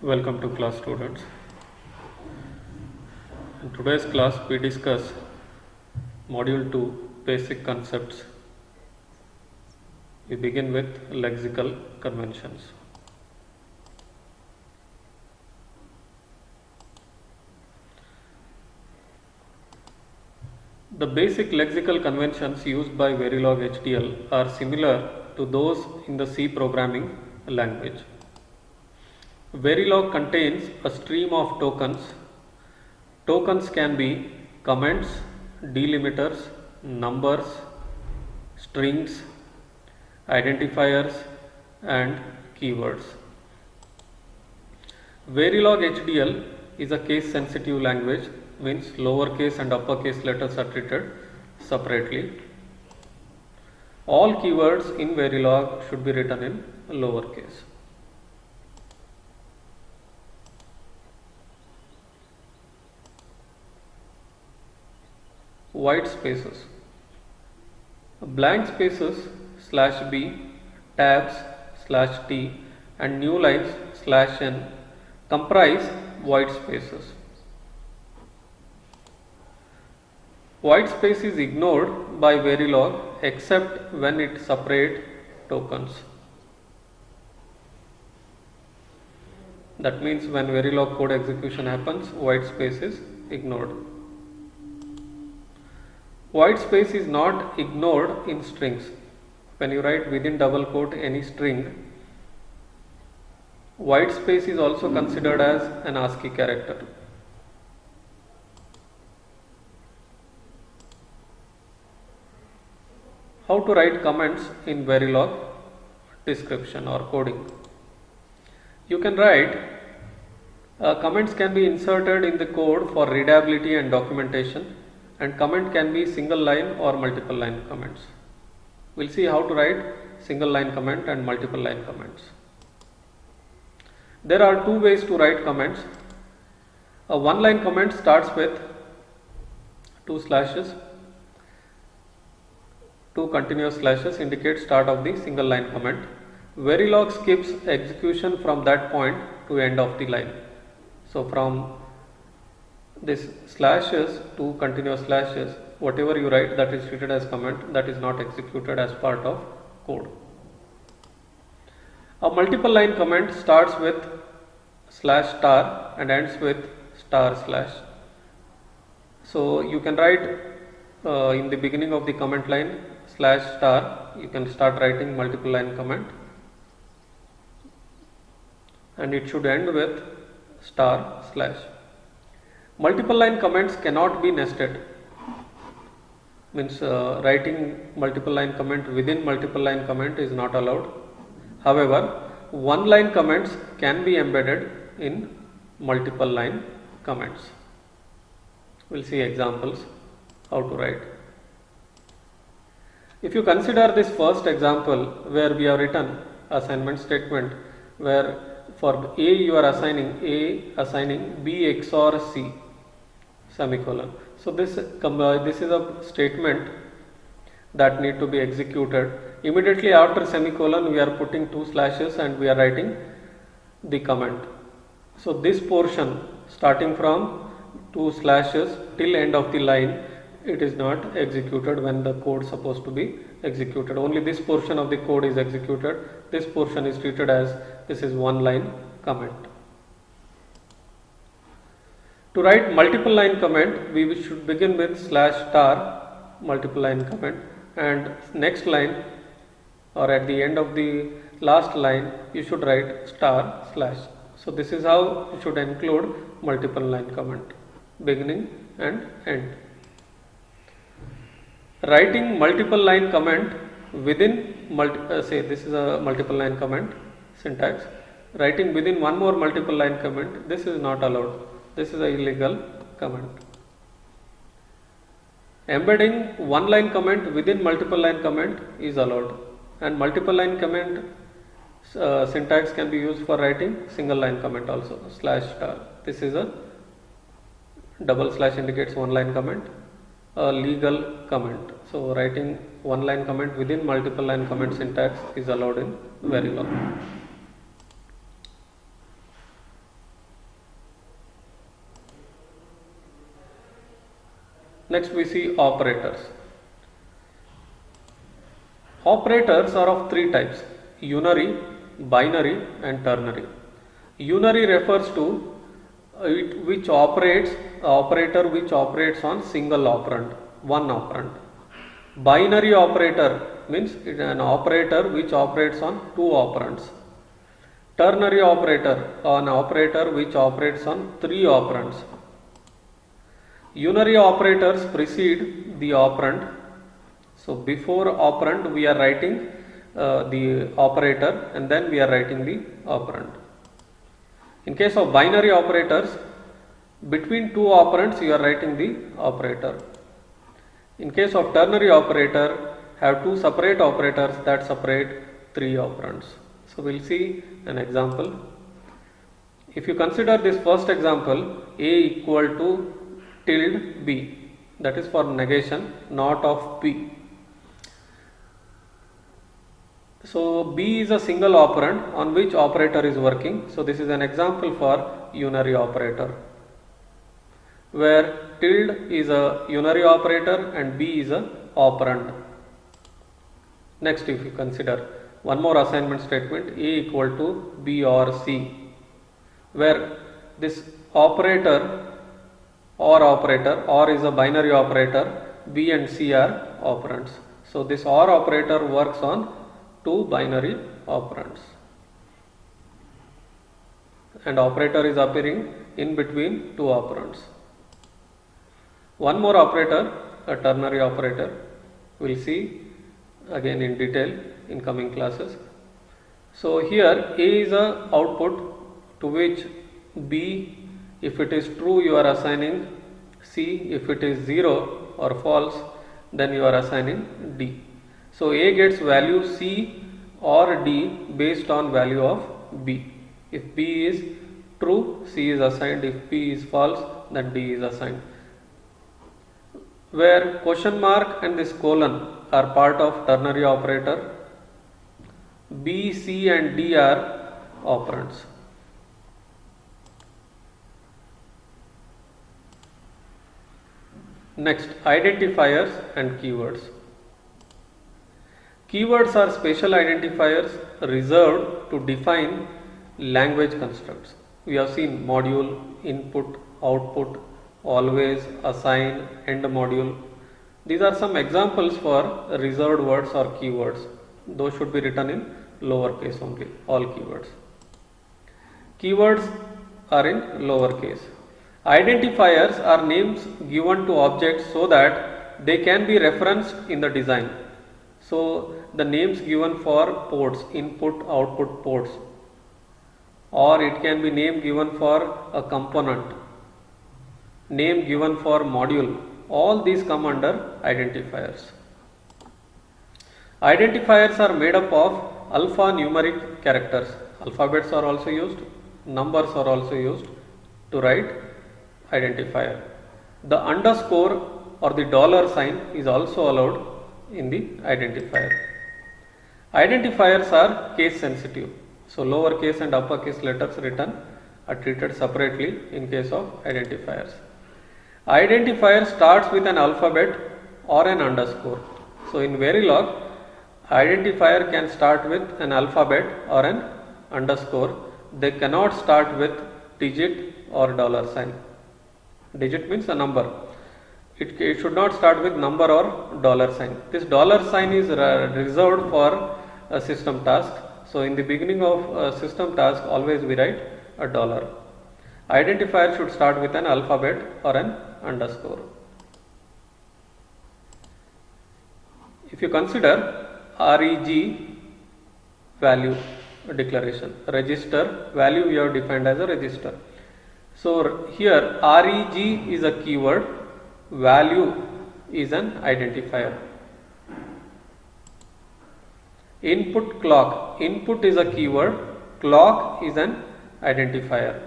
Welcome to class, students. In today's class we discuss module 2 basic concepts. We begin with lexical conventions. The basic lexical conventions used by Verilog HDL are similar to those in the C programming language. Verilog contains a stream of tokens. Tokens can be comments, delimiters, numbers, strings, identifiers, and keywords. Verilog HDL is a case sensitive language, means lowercase and uppercase letters are treated separately. All keywords in Verilog should be written in lowercase. White spaces. Blank spaces /b, tabs /t, and new lines /n comprise white spaces. White space is ignored by Verilog except when it separates tokens. That means when Verilog code execution happens, white space is ignored. White space is not ignored in strings. When you write within double quote any string, white space is also considered as an ASCII character. How to write comments in Verilog description or coding? You can write comments can be inserted in the code for readability and documentation, and comment can be single line or multiple line comments. We'll see how to write single line comment and multiple line comments. There are two ways to write comments. A one line comment starts with two slashes. Two continuous slashes indicate start of the single line comment. Verilog skips execution from that point to end of the line. So from this slashes to continuous slashes, whatever you write that is treated as comment, that is not executed as part of code. A multiple line comment starts with /* and ends with */. So you can write in the beginning of the comment line /*, you can start writing multiple line comment, and it should end with */. Multiple line comments cannot be nested, means writing multiple line comment within multiple line comment is not allowed. However, one line comments can be embedded in multiple line comments. We'll see examples how to write. If you consider this first example where we have written assignment statement where for A you are assigning B XOR C semicolon. So this is a statement that need to be executed. Immediately after semicolon we are putting two slashes and we are writing the comment. So this portion starting from two slashes till end of the line, it is not executed when the code is supposed to be executed. Only this portion of the code is executed. This portion is treated as this is one line comment. To write multiple line comment, we should begin with /* multiple line comment, and next line or at the end of the last line you should write */. So this is how you should include multiple line comment, beginning and end. Writing multiple line comment within say this is a multiple line comment syntax. Writing within one more multiple line comment, this is not allowed. This is an illegal comment. Embedding one line comment within multiple line comment is allowed, and multiple line comment syntax can be used for writing single line comment also. /*. This is a double slash indicates one line comment, a legal comment. So writing one line comment within multiple line comment syntax is allowed in Verilog. Next we see operators. Operators are of three types: unary, binary and ternary. Unary refers to operator which operates on single operand, one operand. Binary operator means it is an operator which operates on two operands. Ternary operator, an operator which operates on three operands. Unary operators precede the operand. So before operand we are writing the operator and then we are writing the operand. In case of binary operators, between two operands you are writing the operator. In case of ternary operator, have two separate operators that separate three operands. So we will see an example. If you consider this first example, A equal to tilde B, that is for negation, not of P. So B is a single operand on which operator is working. So this is an example for unary operator, where tilde is a unary operator and B is a operand. Next, if you consider one more assignment statement, A equal to B or C, where this operator or is a binary operator, B and C are operands. So this OR operator works on two binary operands, and operator is appearing in between two operands. One more operator, a ternary operator, we will see again in detail in coming classes. So here A is a output to which B, if it is true you are assigning C, if it is 0 or false then you are assigning D. So A gets value C or D based on value of B. If B is true, C is assigned; if B is false, then D is assigned. Where question mark and this colon are part of ternary operator, B, C and D are operands. Next, identifiers and keywords. Keywords are special identifiers reserved to define language constructs. We have seen module, input, output, always, assign, end module. These are some examples for reserved words or keywords. Those should be written in lowercase only, all keywords. Keywords are in lowercase. Identifiers are names given to objects so that they can be referenced in the design. So the names given for ports, input, output ports, or it can be name given for a component, name given for module. All these come under identifiers. Identifiers are made up of alphanumeric characters. Alphabets are also used, numbers are also used to write identifier. The underscore or the dollar sign is also allowed in the identifier. Identifiers are case sensitive. So lowercase and uppercase letters written are treated separately in case of identifiers. Identifier starts with an alphabet or an underscore. So in Verilog, identifier can start with an alphabet or an underscore. They cannot start with digit or dollar sign. Digit means a number. It should not start with number or dollar sign. This dollar sign is reserved for a system task. So in the beginning of a system task, always we write a dollar. Identifier should start with an alphabet or an underscore. If you consider REG value declaration, register value we have defined as a register. So here REG is a keyword, value is an identifier. Input clock, input is a keyword, clock is an identifier.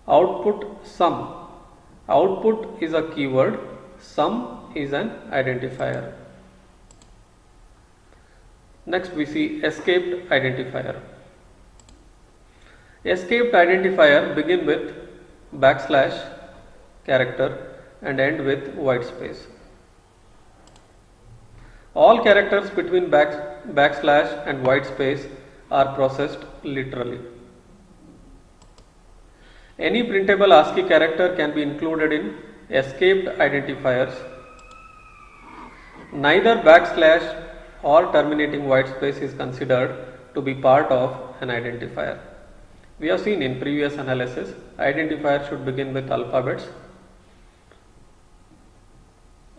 Output sum, output is a keyword, sum is an identifier. Next we see escaped identifier. Escaped identifier begin with backslash character and end with white space. All characters between backslash and white space are processed literally. Any printable ASCII character can be included in escaped identifiers. Neither backslash or terminating white space is considered to be part of an identifier. We have seen in previous analysis, identifier should begin with alphabets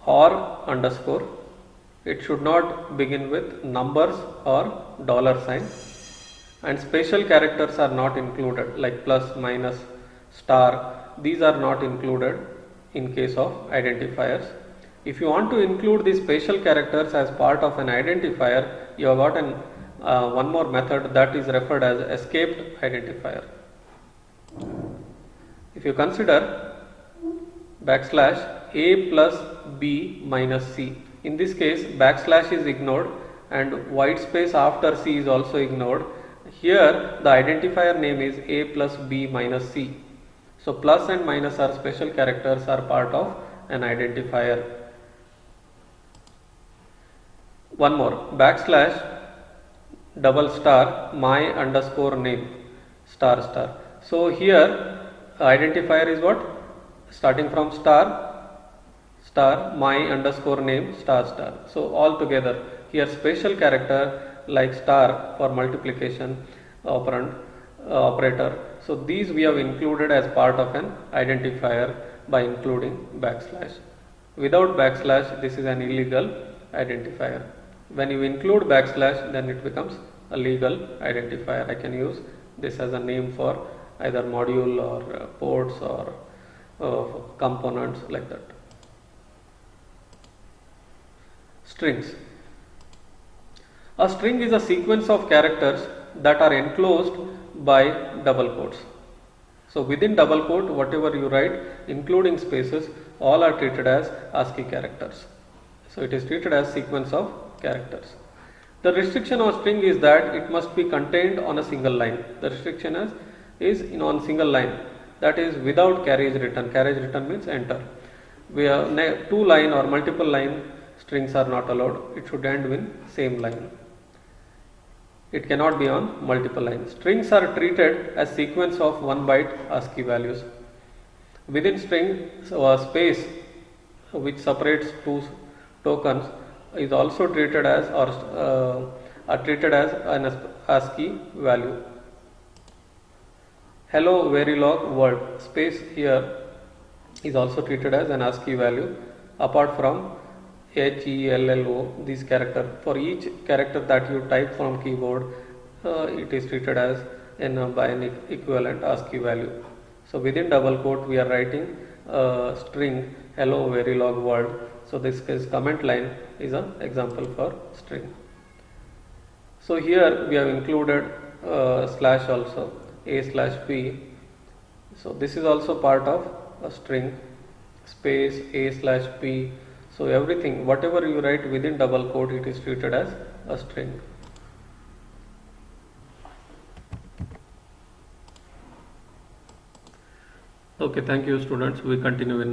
or underscore. It should not begin with numbers or dollar sign, and special characters are not included like plus, minus, star. These are not included in case of identifiers. If you want to include these special characters as part of an identifier, you have got one more method that is referred as escaped identifier. If you consider backslash a plus b minus c, in this case backslash is ignored and white space after c is also ignored. Here the identifier name is a plus b minus c. So plus and minus are special characters, are part of an identifier. One more, backslash double star my underscore name star star. So here identifier is what? Starting from star my underscore name star star. So all together here special character like star for multiplication operand operator. So these we have included as part of an identifier by including backslash. Without backslash this is an illegal identifier. When you include backslash, then it becomes a legal identifier. I can use this as a name for either module or ports or components like that. Strings. A string is a sequence of characters that are enclosed by double quotes. So within double quote, whatever you write including spaces, all are treated as ASCII characters. So it is treated as sequence of characters. The restriction of string is that it must be contained on a single line. The restriction is on single line, that is without carriage return. Carriage return means enter. We have two line or multiple line strings are not allowed. It should end with same line. It cannot be on multiple lines. Strings are treated as sequence of 1 byte ASCII values. Within string, space which separates two tokens is also treated as an ASCII value. Hello Verilog world, space here is also treated as an ASCII value. Apart from HELLO, this character, for each character that you type from keyboard, it is treated as by an equivalent ASCII value. So within double quote we are writing string hello Verilog world. So this is comment line is an example for string. So here we have included slash also, a/p. So this is also part of a string, space a/p. So everything, whatever you write within double quote, it is treated as a string. Okay, thank you students. We continue in